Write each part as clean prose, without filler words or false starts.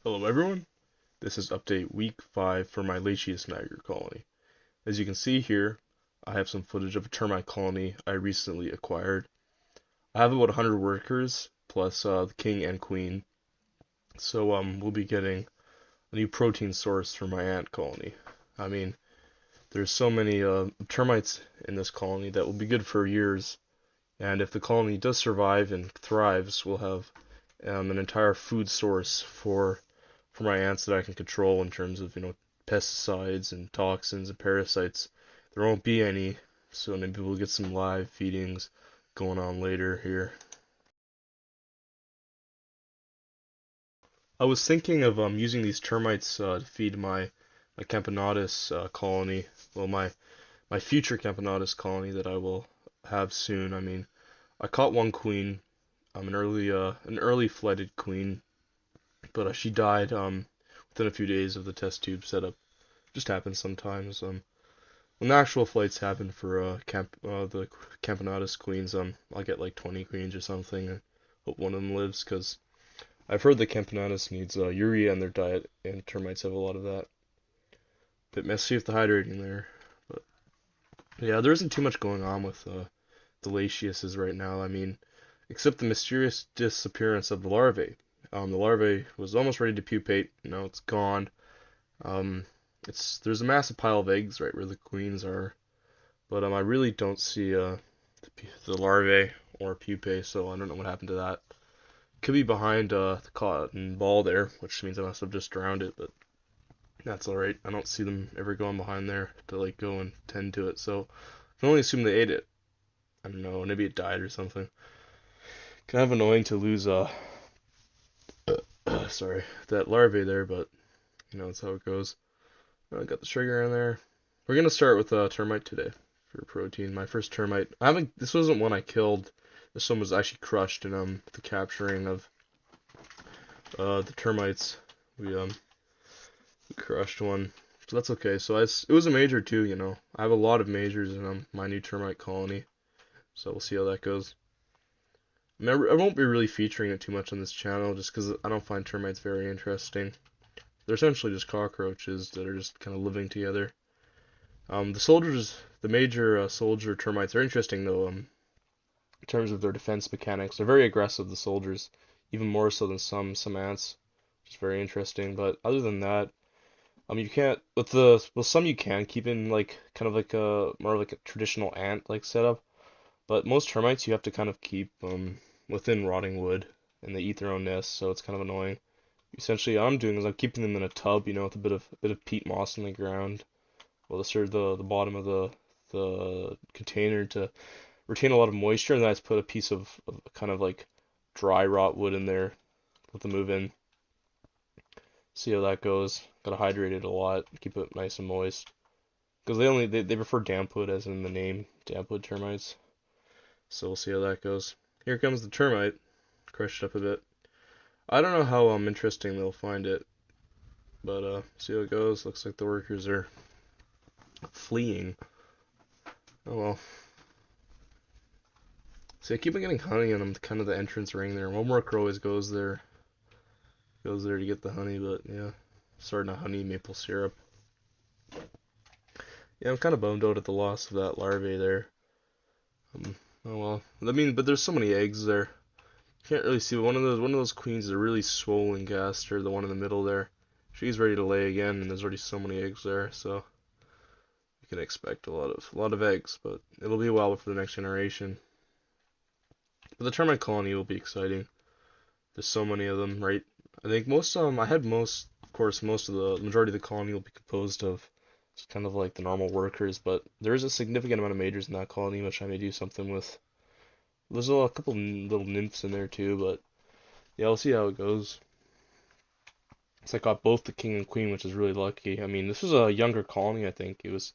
Hello everyone, this is update week 5 for my Lasius Niger colony. As you can see here, I have some footage of a termite colony I recently acquired. I have about 100 workers, plus the king and queen, so we'll be getting a new protein source for my ant colony. I mean, there's so many termites in this colony that will be good for years, and if the colony does survive and thrives, we'll have an entire food source for my ants that I can control in terms of, pesticides and toxins and parasites. There won't be any, so maybe we'll get some live feedings going on later here. I was thinking of using these termites to feed my Camponotus colony. Well, my future Camponotus colony that I will have soon. I mean, I caught one queen, an early flighted queen, but she died within a few days of the test tube setup. Just happens sometimes. When the actual flights happen for the Camponotus queens, I'll get like 20 queens or something. And hope one of them lives, because I've heard the Camponotus needs urea in their diet, and termites have a lot of that. Bit messy with the hydrating there, but yeah, there isn't too much going on with the Lasiuses right now. I mean, except the mysterious disappearance of the larvae. The larvae was almost ready to pupate. Now it's gone. Um, there's a massive pile of eggs right where the queens are, but I really don't see the larvae or pupae, so I don't know what happened to that. Could be behind the cotton ball there, which means I must have just drowned it, but that's alright. I don't see them ever going behind there to like go and tend to it, so I can only assume they ate it. I don't know, maybe it died or something. Kind of annoying to lose sorry, that larvae there, but that's how it goes. I got the sugar in there. We're gonna start with termite today for protein. My first termite. I haven't. This wasn't one I killed. This one was actually crushed in the capturing of the termites. We crushed one, so that's okay. So it was a major too. I have a lot of majors in my new termite colony. So we'll see how that goes. I won't be really featuring it too much on this channel just because I don't find termites very interesting. They're essentially just cockroaches that are just kind of living together. The major soldier termites are interesting though. In terms of their defense mechanics, they're very aggressive. The soldiers, even more so than some ants, which is very interesting. But other than that, you can't with some you can keep in like kind of like a more like a traditional ant like setup. But most termites you have to kind of keep within rotting wood, and they eat their own nests, so it's kind of annoying. Essentially, all I'm doing is I'm keeping them in a tub, with a bit of peat moss in the ground. Well, this is the bottom of the container to retain a lot of moisture, and then I just put a piece of kind of like dry rot wood in there. Let them move in. See how that goes. Gotta hydrate it a lot. Keep it nice and moist. Because they prefer damp wood, as in the name, damp wood termites. So we'll see how that goes. Here comes the termite. Crushed up a bit. I don't know how interesting they'll find it, but see how it goes. Looks like the workers are fleeing. Oh well. See, I keep on getting honey on them, kind of the entrance ring there. One worker always goes there to get the honey, but yeah, starting a honey maple syrup. Yeah, I'm kind of bummed out at the loss of that larvae there. Oh well. I mean, but there's so many eggs there. Can't really see. One of those queens is a really swollen gaster. The one in the middle there. She's ready to lay again, and there's already so many eggs there, so you can expect a lot of eggs. But it'll be a while before the next generation. But the termite colony will be exciting. There's so many of them, right? I think I had of course, most of the majority of the colony will be composed of just kind of like the normal workers, but there is a significant amount of majors in that colony, which I may do something with. There's a couple little nymphs in there too, but yeah, we'll see how it goes. So I got both the king and queen, which is really lucky. I mean, this was a younger colony, I think. It was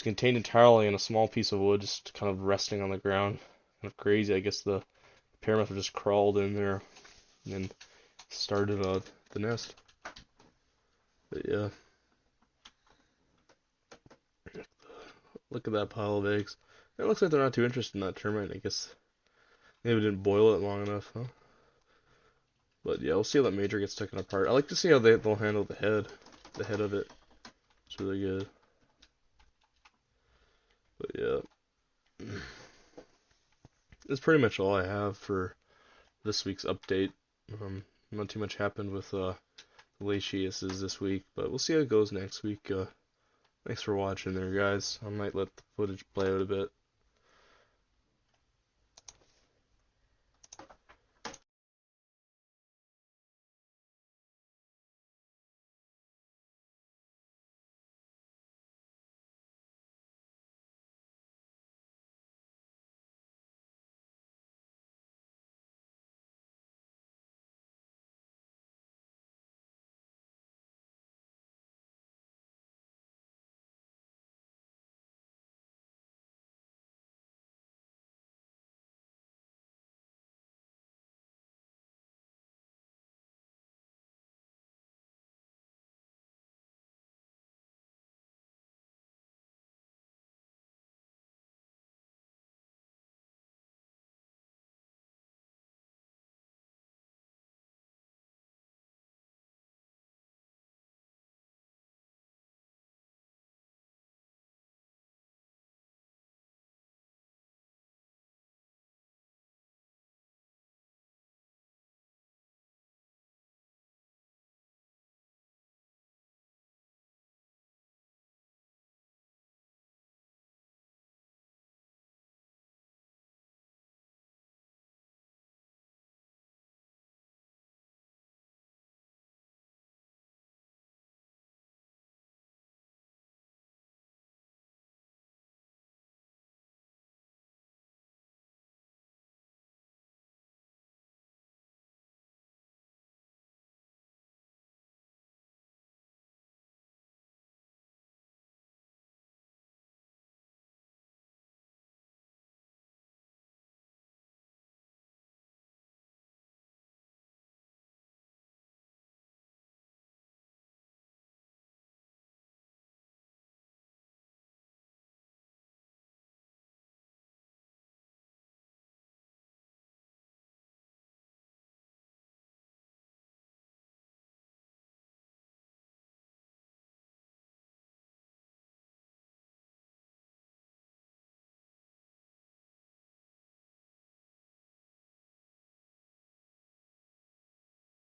contained entirely in a small piece of wood, just kind of resting on the ground. Kind of crazy. I guess the pair must have just crawled in there and then started the nest. But yeah, look at that pile of eggs. It looks like they're not too interested in that termite. I guess maybe didn't boil it long enough, huh? But yeah, we'll see how that major gets taken apart. I like to see how they'll handle the head. The head of it. It's really good. But yeah. That's pretty much all I have for this week's update. Not too much happened with Lasius this week, but we'll see how it goes next week. Thanks for watching there, guys. I might let the footage play out a bit.